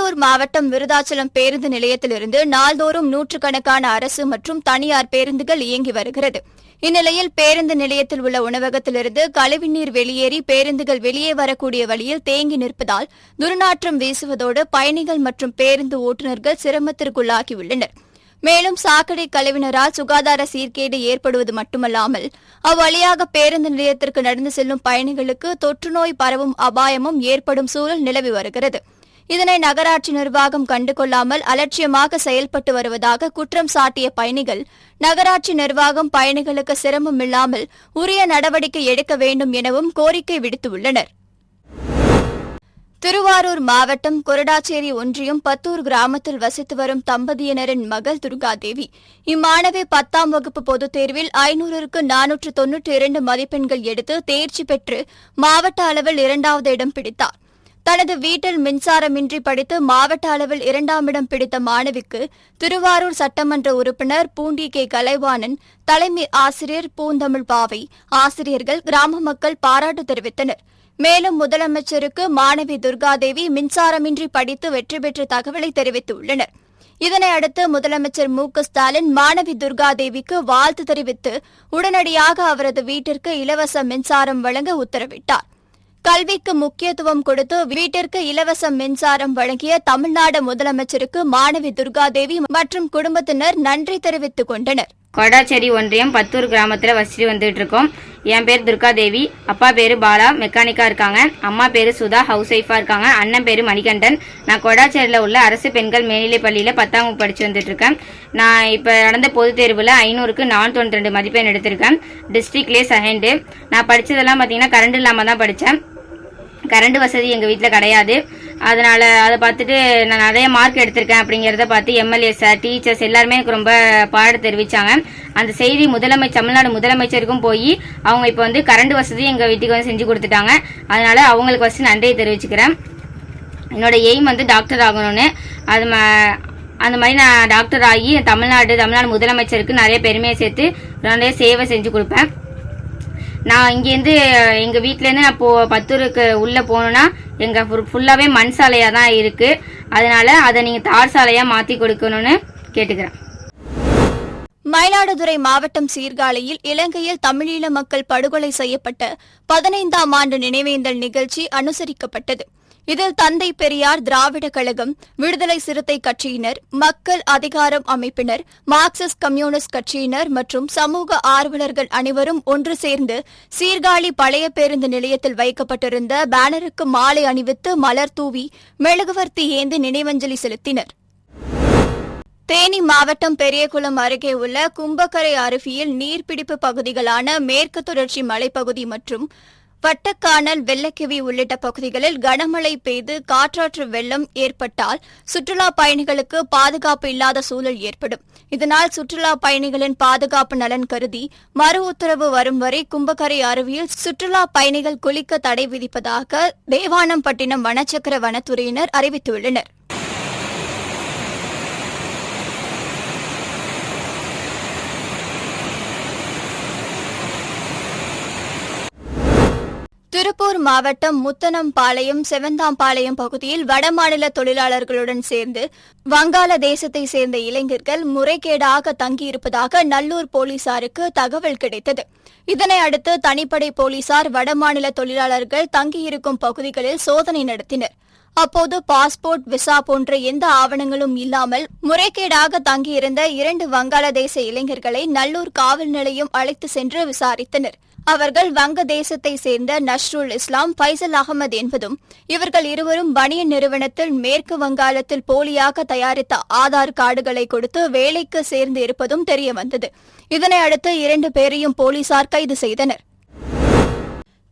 திருவள்ளூர் மாவட்டம் விருதாச்சலம் பேருந்து நிலையத்திலிருந்து நாள்தோறும் நூற்றுக்கணக்கான அரசு மற்றும் தனியார் பேருந்துகள் இயங்கி வருகிறது. இந்நிலையில் பேருந்து நிலையத்தில் உள்ள உணவகத்திலிருந்து கழிவுநீர் வெளியேறி பேருந்துகள் வெளியே வரக்கூடிய வழியில் தேங்கி நிற்பதால் துர்நாற்றம் வீசுவதோடு பயணிகள் மற்றும் பேருந்து ஓட்டுநர்கள் சிரமத்திற்குள்ளாகியுள்ளனர். மேலும் சாக்கடை கழிவினரால் சுகாதார சீர்கேடு ஏற்படுவது மட்டுமல்லாமல் அவ்வழியாக பேருந்து நிலையத்திற்கு நடந்து செல்லும் பயணிகளுக்கு தொற்றுநோய் பரவும் அபாயமும் ஏற்படும் சூழல் நிலவி வருகிறது. இதனை நகராட்சி நிர்வாகம் கண்டுகொள்ளாமல் அலட்சியமாக செயல்பட்டு வருவதாக குற்றம் சாட்டிய பயணிகள் நகராட்சி நிர்வாகம் பயணிகளுக்கு சிரமம் இல்லாமல் உரிய நடவடிக்கை எடுக்க வேண்டும் எனவும் கோரிக்கை விடுத்துள்ளனர். திருவாரூர் மாவட்டம் கொரடாச்சேரி ஒன்றியம் பத்தூர் கிராமத்தில் வசித்து வரும் தம்பதியினரின் மகள் துர்காதேவி இம்மாணவி 10ஆம் வகுப்பு பொதுத் தேர்வில் 500க்கு 492 மதிப்பெண்கள் எடுத்து தேர்ச்சி பெற்று மாவட்ட அளவில் 2வது இடம் பிடித்தார். தனது வீட்டில் மின்சாரமின்றி படித்து மாவட்ட அளவில் 2ஆம் இடம் பிடித்த மாணவிக்கு திருவாரூர் சட்டமன்ற உறுப்பினர் பூண்டி கே கலைவாணன், தலைமை ஆசிரியர் பூந்தமிழ் பாவை, ஆசிரியர்கள், கிராம மக்கள் பாராட்டு தெரிவித்தனர். மேலும் முதலமைச்சருக்கு மாணவி துர்காதேவி மின்சாரமின்றி படித்து வெற்றி பெற்ற தகவலை தெரிவித்துள்ளனர். இதனையடுத்து முதலமைச்சர் மு.க.ஸ்டாலின் மாணவி துர்காதேவிக்கு வாழ்த்து தெரிவித்து உடனடியாக அவரது வீட்டிற்கு இலவச மின்சாரம் வழங்க உத்தரவிட்டார். கல்விக்கு முக்கியத்துவம் கொடுத்து வீட்டிற்கு இலவச மின்சாரம் வழங்கிய தமிழ்நாடு முதலமைச்சருக்கு மாணவி துர்காதேவி மற்றும் குடும்பத்தினர் நன்றி தெரிவித்துக் கொண்டனர். கொடாச்சேரி ஒன்றியம் பத்தூர் கிராமத்தில் வசிட்டு வந்துட்டு இருக்கோம். என் பேர் துர்காதேவி, அப்பா பேரு பாலா, மெக்கானிக்கா இருக்காங்க. அம்மா பேரு சுதா, ஹவுஸ் ஒய்ஃபா இருக்காங்க. அண்ணன் பேரு மணிகண்டன். நான் கொடாச்சேரியில் உள்ள அரசு பெண்கள் மேல்நிலைப் பள்ளியில் 10ஆம் வகுப்பு படிச்சு வந்துட்டு இருக்கேன். நான் இப்போ நடந்த பொதுத் தேர்வில் 500க்கு 492 மதிப்பெண் எடுத்திருக்கேன். டிஸ்ட்ரிக்ட்லேயே செகண்டு. நான் படித்ததெல்லாம் பார்த்தீங்கன்னா கரண்ட் இல்லாமல் தான் படித்தேன். கரண்ட் வசதி எங்கள் வீட்டில் கிடையாது. அதனால் அதை பார்த்துட்டு நான் நிறைய மார்க் எடுத்திருக்கேன் அப்படிங்கிறத பார்த்து எம்எல்ஏ சார், டீச்சர்ஸ் எல்லாருமே எனக்கு ரொம்ப பாராட்டு தெரிவித்தாங்க. அந்த செய்தி தமிழ்நாடு முதலமைச்சருக்கும் போய் அவங்க இப்போ வந்து கரண்ட் வசதி எங்கள் வீட்டுக்கு வந்து செஞ்சு கொடுத்துட்டாங்க. அதனால் அவங்களுக்கு ஃபஸ்ட்டு நன்றியை தெரிவிச்சுக்கிறேன். என்னோட எய்ம் வந்து டாக்டர் ஆகணும்னு. அந்த மாதிரி நான் டாக்டர் ஆகி தமிழ்நாடு முதலமைச்சருக்கு நிறைய பெருமையை சேர்த்து நிறைய சேவை செஞ்சு கொடுப்பேன். நான் இங்கேருந்து எங்கள் வீட்டிலேருந்து நான் பத்தூருக்கு உள்ளே போகணுன்னா எங்கள் ஃபுல்லாகவே மண் சாலையாக தான் இருக்குது. அதனால் அதை நீங்கள் தார் சாலையாக மாற்றி கொடுக்கணும்னு கேட்டுக்கிறேன். மயிலாடுதுறை மாவட்டம் சீர்காழியில் இலங்கையில் தமிழீழ மக்கள் படுகொலை செய்யப்பட்ட 15ஆம் ஆண்டு நினைவேந்தல் நிகழ்ச்சி அனுசரிக்கப்பட்டது. இதில் தந்தை பெரியார் திராவிட கழகம், விடுதலை சிறுத்தை கட்சியினர், மக்கள் அதிகாரம் அமைப்பினர், மார்க்சிஸ்ட் கம்யூனிஸ்ட் கட்சியினர் மற்றும் சமூக ஆர்வலர்கள் அனைவரும் ஒன்று சேர்ந்து சீர்காழி பழைய பேருந்து நிலையத்தில் வைக்கப்பட்டிருந்த பேனருக்கு மாலை அணிவித்து மலர் தூவி மெழுகுவர்த்தி ஏந்தி நினைவஞ்சலி செலுத்தினர். தேனி மாவட்டம் பெரியகுளம் அருகே உள்ள கும்பக்கரை அருவியில் நீர்பிடிப்பு பகுதிகளான மேற்கு தொடர்ச்சி மலைப்பகுதி மற்றும் வட்டக்கானல், வெள்ளக்கிவி உள்ளிட்ட பகுதிகளில் கனமழை பெய்து காற்றாற்று வெள்ளம் ஏற்பட்டால் சுற்றுலா பயணிகளுக்கு பாதுகாப்பு இல்லாத சூழல் ஏற்படும். இதனால் சுற்றுலா பயணிகளின் பாதுகாப்பு நலன் கருதி மறு உத்தரவு வரும் வரை கும்பக்கரை அருவியில் சுற்றுலா பயணிகள் குளிக்க தடை விதிப்பதாக தேவானம்பட்டினம் வனச்சக்கர வனத்துறையினர் அறிவித்துள்ளனர். திருப்பூர் மாவட்டம் முத்தனம்பாளையம், செவந்தாம்பாளையம் பகுதியில் வடமாநில தொழிலாளர்களுடன் சேர்ந்து வங்காளதேசத்தை சேர்ந்த இளைஞர்கள் முறைகேடாக தங்கியிருப்பதாக நல்லூர் போலீசாருக்கு தகவல் கிடைத்தது. இதனை அடுத்து தனிப்படை போலீசார் வடமாநில தொழிலாளர்கள் தங்கியிருக்கும் பகுதிகளில் சோதனை நடத்தினர். அப்போது பாஸ்போர்ட், விசா போன்ற எந்த ஆவணங்களும் இல்லாமல் முறைகேடாக தங்கியிருந்த 2 வங்காளதேச இளைஞர்களை நல்லூர் காவல் நிலையம் அழைத்து சென்று விசாரித்தனர். அவர்கள் வங்கதேசத்தை சேர்ந்த நஸ்ருல் இஸ்லாம், ஃபைசல் அகமது என்பதும், இவர்கள் இருவரும் பனியன் நிறுவனத்தில் மேற்கு வங்காளத்தில் போலியாக தயாரித்த ஆதார் கார்டுகளை கொடுத்து வேலைக்கு சேர்ந்து இருப்பதும் தெரியவந்தது. இதனை அடுத்து 2 பேரையும் போலீசார் கைது செய்தனர்.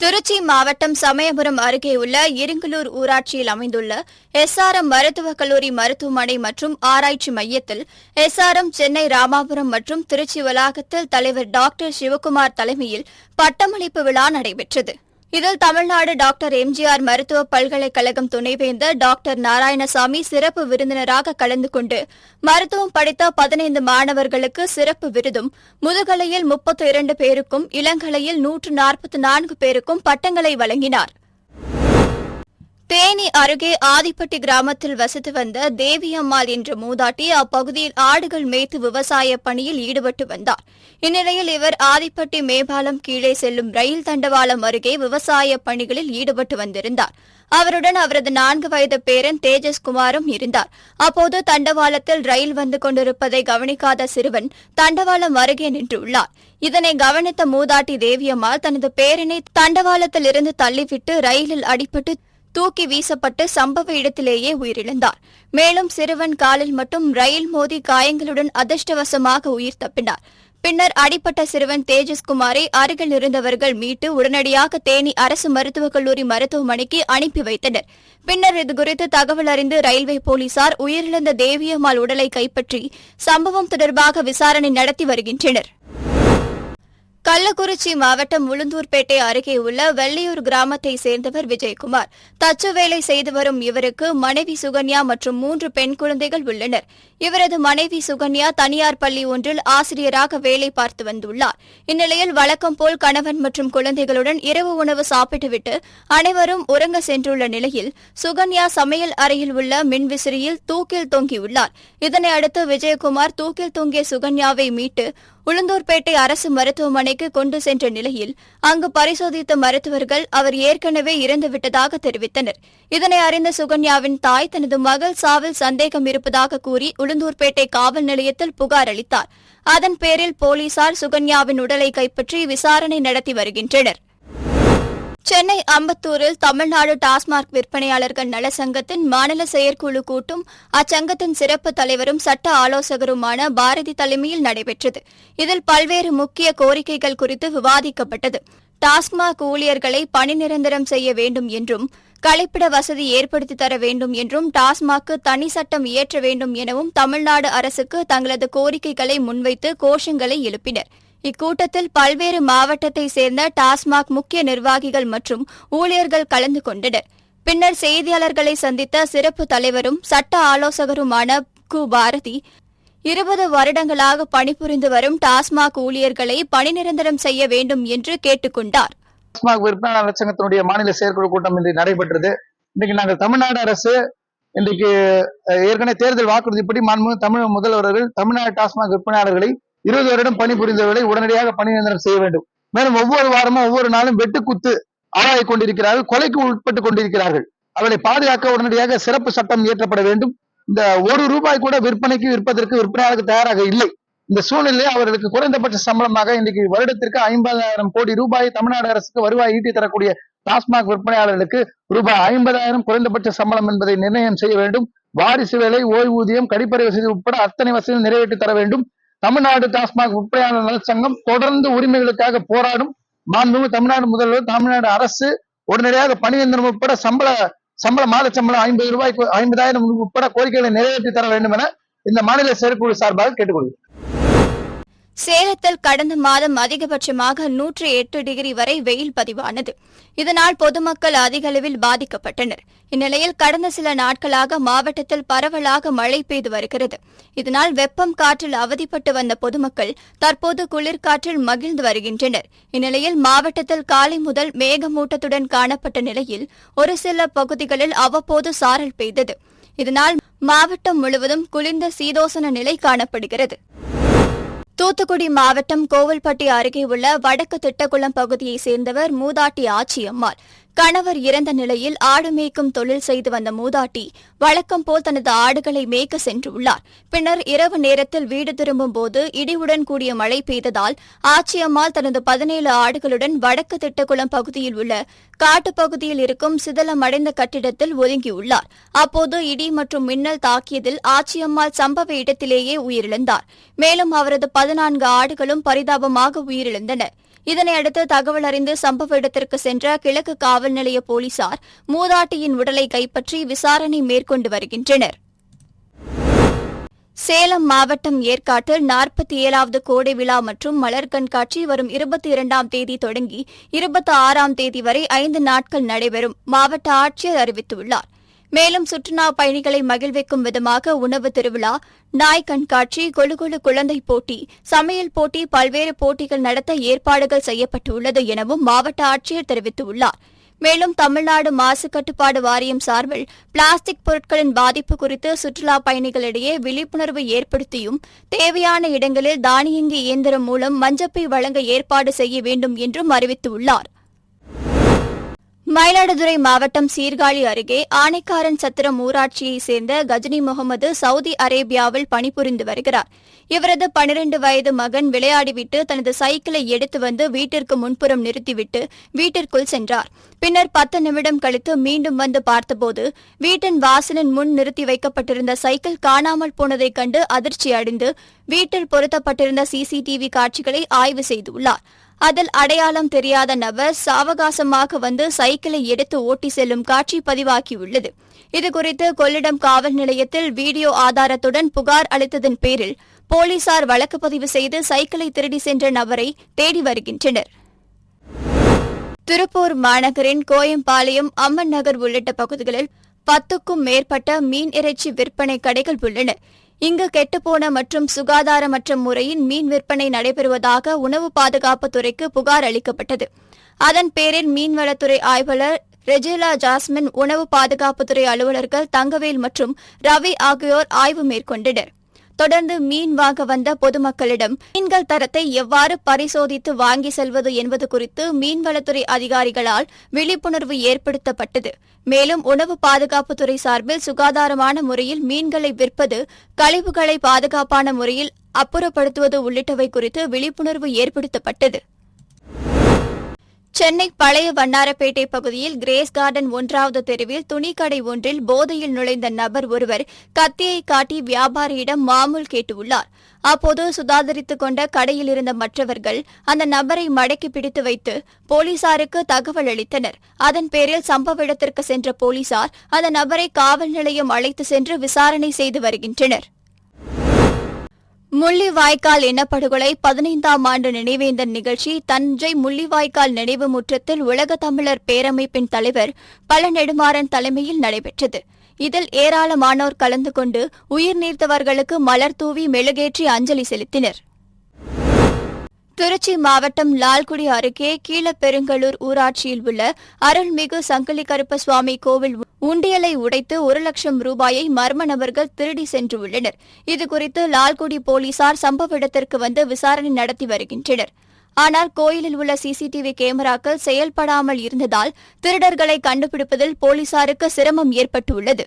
திருச்சி மாவட்டம் சமயபுரம் அருகே உள்ள இருங்கலூர் ஊராட்சியில் அமைந்துள்ள எஸ்ஆர்எம் மருத்துவக் கல்லூரி மருத்துவமனை மற்றும் ஆராய்ச்சி மையத்தில் எஸ்ஆர்எம் சென்னை, ராமாபுரம் மற்றும் திருச்சி வளாகத்தில் தலைவர் டாக்டர் சிவக்குமார் தலைமையில் பட்டமளிப்பு விழா நடைபெற்றது. இதில் தமிழ்நாடு டாக்டர் எம்ஜிஆர் மருத்துவ பல்கலைக்கழகம் துணைவேந்தர் டாக்டர் நாராயணசாமி சிறப்பு விருந்தினராக கலந்து கொண்டு மருத்துவம் படித்த 15 மாணவர்களுக்கு சிறப்பு விருதும், முதுகலையில் 32 பேருக்கும், இளங்கலையில் 144 பேருக்கும் பட்டங்களை வழங்கினார். தேனி அருகே ஆதிப்பட்டி கிராமத்தில் வசித்து வந்த தேவியம்மாள் என்ற மூதாட்டி அப்பகுதியில் ஆடுகள் மேய்த்து விவசாய பணியில் ஈடுபட்டு வந்தார். இந்நிலையில் இவர் ஆதிப்பட்டி மேம்பாலம் கீழே செல்லும் ரயில் தண்டவாளம் அருகே விவசாய பணிகளில் ஈடுபட்டு வந்திருந்தார். அவருடன் அவரது 4 வயது பேரன் தேஜஸ்குமாரும் இருந்தார். அப்போது தண்டவாளத்தில் ரயில் வந்து கொண்டிருப்பதை கவனிக்காத சிறுவன் தண்டவாளம் அருகே நின்றுள்ளார். இதனை கவனித்த மூதாட்டி தேவியம்மாள் தனது பேரனை தண்டவாளத்தில் இருந்து தள்ளிவிட்டு ரயிலில் அடிபட்டு தூக்கி வீசப்பட்டு சம்பவ இடத்திலேயே உயிரிழந்தார். மேலும் சிறுவன் காலில் மட்டும் ரயில் மோதி காயங்களுடன் அதிர்ஷ்டவசமாக உயிர் தப்பினார். பின்னர் அடிப்பட்ட சிறுவன் தேஜஸ்குமாரை அருகில் இருந்தவர்கள் மீட்டு உடனடியாக தேனி அரசு மருத்துவக் கல்லூரி மருத்துவமனைக்கு அனுப்பி வைத்தனர். பின்னர் இதுகுறித்து தகவல் அறிந்து ரயில்வே போலீசார் உயிரிழந்த தேவியம்மாள் உடலை கைப்பற்றி சம்பவம் தொடர்பாக விசாரணை நடத்தி வருகின்றனர். கள்ளக்குறிச்சி மாவட்டம் உளுந்தூர்பேட்டை அருகே உள்ள வெள்ளியூர் கிராமத்தை சேர்ந்தவர் விஜயகுமார். தச்சு வேலை செய்து வரும் இவருக்கு மனைவி சுகன்யா மற்றும் 3 பெண் குழந்தைகள் உள்ளனர். இவரது மனைவி சுகன்யா தனியார் பள்ளி ஒன்றில் ஆசிரியராக வேலை பார்த்து வந்துள்ளார். இந்நிலையில் வழக்கம் போல் கணவன் மற்றும் குழந்தைகளுடன் இரவு உணவு சாப்பிட்டுவிட்டு அனைவரும் உறங்க சென்றுள்ள நிலையில் சுகன்யா சமையல் அறையில் உள்ள மின்விசிறியில் தூக்கில் தொங்கியுள்ளார். இதனை அடுத்து விஜயகுமார் தூக்கில் தொங்கிய சுகன்யாவை மீட்டு உளுந்தூர்பேட்டை அரசு மருத்துவமனைக்கு கொண்டு சென்ற நிலையில் அங்கு பரிசோதித்த மருத்துவர்கள் அவர் ஏற்கனவே இறந்துவிட்டதாக தெரிவித்தனர். இதனை அறிந்த சுகன்யாவின் தாய் தனது மகள் சாவில் சந்தேகம் இருப்பதாக கூறி உளுந்தூர்பேட்டை காவல் நிலையத்தில் புகார் அளித்தார். அதன் பேரில் போலீசார் சுகன்யாவின் உடலை கைப்பற்றி விசாரணை நடத்தி வருகின்றனர். சென்னை அம்பத்தூரில் தமிழ்நாடு டாஸ்மாக் விற்பனையாளர்கள் நல சங்கத்தின் மாநில செயற்குழு கூட்டம் அச்சங்கத்தின் சிறப்பு தலைவரும் சட்ட ஆலோசகருமான பாரதி தலைமையில் நடைபெற்றது. இதில் பல்வேறு முக்கிய கோரிக்கைகள் குறித்து விவாதிக்கப்பட்டது. டாஸ்மாக் ஊழியர்களை பணி நிரந்தரம் செய்ய வேண்டும் என்றும் கழிப்பிட வசதி ஏற்படுத்தி தர வேண்டும் என்றும் டாஸ்மாக்கு தனி சட்டம் இயற்ற வேண்டும் எனவும் தமிழ்நாடு அரசுக்கு தங்களது கோரிக்கைகளை முன்வைத்து கோஷங்களை எழுப்பினர். இக்கூட்டத்தில் பல்வேறு மாவட்டத்தை சேர்ந்த டாஸ்மாக் முக்கிய நிர்வாகிகள் மற்றும் ஊழியர்கள் கலந்து கொண்டனர். பின்னர் செய்தியாளர்களை சந்தித்த சிறப்பு தலைவரும் சட்ட ஆலோசகருமான கு பாரதி 20 வருடங்களாக பணிபுரிந்து வரும் டாஸ்மாக் ஊழியர்களை பணி நிரந்தரம் செய்ய வேண்டும் என்று கேட்டுக் கொண்டார். டாஸ்மாக் விற்பனையாளர் சங்கத்தினுடைய மாநில செயற்குழு கூட்டம் இன்று நடைபெற்றது. இன்றைக்கு நாங்கள் தமிழ்நாடு அரசு இன்றைக்கு ஏற்கனவே தேர்தல் வாக்குறுதிப்படி மாண்புமிகு தமிழக முதல்வர்கள் தமிழ்நாடு டாஸ்மாக் விற்பனையாளர்களை 20 வருடம் பணிபுரிந்தவர்களை உடனடியாக பணி நிரந்தரம் செய்ய வேண்டும். மேலும் ஒவ்வொரு வாரமும் ஒவ்வொரு நாளும் வெட்டுக்குத்து ஆளாகிக் கொண்டிருக்கிறார்கள், கொலைக்கு உட்பட்டுக் கொண்டிருக்கிறார்கள். அவர்களை பாதுகாக்க உடனடியாக சிறப்பு சட்டம் இயற்றப்பட வேண்டும். இந்த ₹1 கூட விற்பதற்கு விற்பனையாளருக்கு தயாராக இல்லை. இந்த சூழ்நிலையில் அவர்களுக்கு குறைந்தபட்ச சம்பளமாக இன்றைக்கு வருடத்திற்கு 50,000 கோடி ரூபாய் தமிழ்நாடு அரசுக்கு வருவாய் ஈட்டி தரக்கூடிய டாஸ்மாக் விற்பனையாளர்களுக்கு ₹50,000 குறைந்தபட்ச சம்பளம் என்பதை நிர்ணயம் செய்ய வேண்டும். வாரிசு வேலை, ஓய்வூதியம், கழிப்பறை வசதி உட்பட அத்தனை வசதியும் நிறைவேற்றி தர வேண்டும். தமிழ்நாடு டாஸ்மாக் விற்பனையாளர் நலச்சங்கம் தொடர்ந்து உரிமைகளுக்காக போராடும். மாண்புமிகு தமிழ்நாடு முதல்வர், தமிழ்நாடு அரசு உடனடியாக பணி நிரந்தரம் உட்பட மாத சம்பளம் ₹50,000 உட்பட கோரிக்கைகளை நிறைவேற்றி தர வேண்டும் என இந்த மாநில செயற்குழு சார்பாக கேட்டுக்கொள்கிறேன். சேலத்தில் கடந்த மாதம் அதிகபட்சமாக 108 டிகிரி வரை வெயில் பதிவானது. இதனால் பொதுமக்கள் அதிக அளவில் பாதிக்கப்பட்டனர். இந்நிலையில் கடந்த சில நாட்களாக மாவட்டத்தில் பரவலாக மழை பெய்து வருகிறது. இதனால் வெப்பம் காற்றில் அவதிப்பட்டு வந்த பொதுமக்கள் தற்போது குளிர்காற்றில் மகிழ்ந்து வருகின்றனர். இந்நிலையில் மாவட்டத்தில் காலை முதல் மேகமூட்டத்துடன் காணப்பட்ட நிலையில் ஒரு சில பகுதிகளில் அவ்வப்போது சாரல் பெய்தது. இதனால் மாவட்டம் முழுவதும் குளிர்ந்த சீதோசன நிலை காணப்படுகிறது. தூத்துக்குடி மாவட்டம் கோவில்பட்டி அருகே உள்ள வடக்கு திட்டக்குளம் பகுதியைச் சேர்ந்தவர் மூதாட்டி ஆச்சியம்மாள். கணவர் இறந்த நிலையில் ஆடு மேய்க்கும் தொழில் செய்து வந்த மூதாட்டி வழக்கம் போல் தனது ஆடுகளை மேய்க்க சென்றுள்ளார். பின்னர் இரவு நேரத்தில் வீடு திரும்பும்போது இடியுடன் கூடிய மழை பெய்ததால் ஆச்சியம்மாள் தனது 17 ஆடுகளுடன் வடக்கு திட்டக்குளம் பகுதியில் உள்ள காட்டுப்பகுதியில் இருக்கும் சிதலமடைந்த கட்டிடத்தில் ஒதுங்கியுள்ளார். அப்போது இடி மற்றும் மின்னல் தாக்கியதில் ஆச்சியம்மாள் சம்பவ இடத்திலேயே உயிரிழந்தார். மேலும் அவரது 14 ஆடுகளும் பரிதாபமாக உயிரிழந்தன. இதனையடுத்து தகவல் அறிந்து சம்பவ இடத்திற்கு சென்ற கிழக்கு காவல் நிலைய போலீசார் மூதாட்டியின் உடலை கைப்பற்றி விசாரணை மேற்கொண்டு வருகின்றனர். சேலம் மாவட்டம் ஏற்காட்டில் 47வது கோடை விழா மற்றும் மலர் கண்காட்சி வரும் 22ஆம் தேதி தொடங்கி 26ஆம் தேதி வரை 5 நாட்கள் நடைபெறும் மாவட்ட ஆட்சியர் அறிவித்துள்ளார். மேலும் சுற்றுலா பயணிகளை மகிழ்விக்கும் விதமாக உணவு திருவிழா, நாய் கண்காட்சி, கொழு குழந்தை போட்டி, சமையல் போட்டி, பல்வேறு போட்டிகள் நடத்த ஏற்பாடுகள் செய்யப்பட்டுள்ளது எனவும் மாவட்ட ஆட்சியர் தெரிவித்துள்ளார். மேலும் தமிழ்நாடு மாசு கட்டுப்பாடு வாரியம் சார்பில் பிளாஸ்டிக் பொருட்களின் பாதிப்பு குறித்து சுற்றுலா பயணிகளிடையே விழிப்புணர்வு ஏற்படுத்தியும் தேவையான இடங்களில் தானியங்கி இயந்திரம் மூலம் மஞ்சப்பை வழங்க ஏற்பாடு செய்ய வேண்டும் என்றும் அறிவித்துள்ளார். மயிலாடுதுறை மாவட்டம் சீர்காழி அருகே ஆனைக்காரன் சத்திரம் ஊராட்சியைச் சேர்ந்த கஜினி முகமது சவுதி அரேபியாவில் பணிபுரிந்து வருகிறார். இவரது 12 வயது மகன் விளையாடிவிட்டு தனது சைக்கிளை எடுத்து வந்து வீட்டிற்கு முன்புறம் நிறுத்திவிட்டு வீட்டிற்குள் சென்றார். பின்னர் 10 நிமிடம் கழித்து மீண்டும் வந்து பார்த்தபோது வீட்டின் வாசலின் முன் நிறுத்தி வைக்கப்பட்டிருந்த சைக்கிள் காணாமல் போனதைக் கண்டு அதிர்ச்சி அடைந்து வீட்டில் பொருத்தப்பட்டிருந்த சிசிடிவி காட்சிகளை ஆய்வு செய்துள்ளார். அதில் அடையாளம் தெரியாத நபர் சாவகாசமாக வந்து சைக்கிளை எடுத்து ஓட்டி செல்லும் காட்சி பதிவாகியுள்ளது. இதுகுறித்து கொள்ளிடம் காவல் நிலையத்தில் வீடியோ ஆதாரத்துடன் புகார் அளித்ததன் பேரில் போலீசார் வழக்கு பதிவு செய்து சைக்கிளை திருடி சென்ற நபரை தேடி வருகின்றனர். திருப்பூர் மாநகரின் கோயம்பாளையம், அம்மன் நகர் உள்ளிட்ட பகுதிகளில் 10க்கும் மேற்பட்ட மீன் இறைச்சி விற்பனை கடைகள் உள்ளன. இங்கு கெட்டுப்போன மற்றும் சுகாதாரமற்ற முறையில் மீன் விற்பனை நடைபெறுவதாக உணவு பாதுகாப்புத்துறைக்கு புகார் அளிக்கப்பட்டது. அதன் பேரில் மீன்வளத்துறை ஆய்வாளர் ரெஜிலா ஜாஸ்மின், உணவு பாதுகாப்புத்துறை அலுவலர்கள் தங்கவேல் மற்றும் ரவி ஆகியோர் ஆய்வு மேற்கொண்டனர். தொடர்ந்து மீன் வாங்க வந்த பொதுமக்களிடம் மீன்கள் தரத்தை எவ்வாறு பரிசோதித்து வாங்கி செல்வது என்பது குறித்து மீன்வளத்துறை அதிகாரிகளால் விழிப்புணர்வு ஏற்படுத்தப்பட்டது. மேலும் உணவு பாதுகாப்புத்துறை சார்பில் சுகாதாரமான முறையில் மீன்களை விற்பது, கழிவுகளை பாதுகாப்பான முறையில் அப்புறப்படுத்துவது உள்ளிட்டவை குறித்து விழிப்புணர்வு ஏற்படுத்தப்பட்டது. சென்னை பழைய வண்ணாரப்பேட்டை பகுதியில் கிரேஸ் கார்டன் 1வது தெருவில் துணிக்கடை ஒன்றில் போதையில் நுழைந்த நபர் ஒருவர் கத்தியை காட்டி வியாபாரியிடம் மாமூல் கேட்டுள்ளார். அப்போது சுதாகரித்துக் கொண்ட கடையில் இருந்த மற்றவர்கள் அந்த நபரை மடக்கி பிடித்து வைத்து போலீசாருக்கு தகவல் அளித்தனர். அதன் பேரில் சம்பவ இடத்திற்கு சென்ற போலீசார் அந்த நபரை காவல் நிலையம் அழைத்து சென்று விசாரணை செய்து வருகின்றனர். முள்ளிவாய்க்கால் இனப்படுகொலை 15ஆம் ஆண்டு நினைவேந்தல் நிகழ்ச்சி தஞ்சை முள்ளிவாய்க்கால் நினைவு முற்றத்தில் உலக தமிழர் பேரமைப்பின் தலைவர் பழ நெடுமாறன் தலைமையில் நடைபெற்றது. இதில் ஏராளமானோர் கலந்து கொண்டு உயிர் நீத்தவர்களுக்கு மலர் தூவி மெழுகேற்றி அஞ்சலி செலுத்தினர். திருச்சி மாவட்டம் லால்குடி அருகே கீழப்பெருங்கலூர் ஊராட்சியில் உள்ள அருள்மிகு சங்கிலி கருப்ப சுவாமி கோவில் உண்டியலை உடைத்து 1 லட்சம் ரூபாயை மர்ம நபர்கள் திருடி சென்றுள்ளனர். இதுகுறித்து லால்குடி போலீசார் சம்பவ இடத்திற்கு வந்து விசாரணை நடத்தி வருகின்றனர். ஆனால் கோயிலில் உள்ள சிசிடிவி கேமராக்கள் செயல்படாமல் இருந்ததால் திருடர்களை கண்டுபிடிப்பதில் போலீசாருக்கு சிரமம் ஏற்பட்டுள்ளது.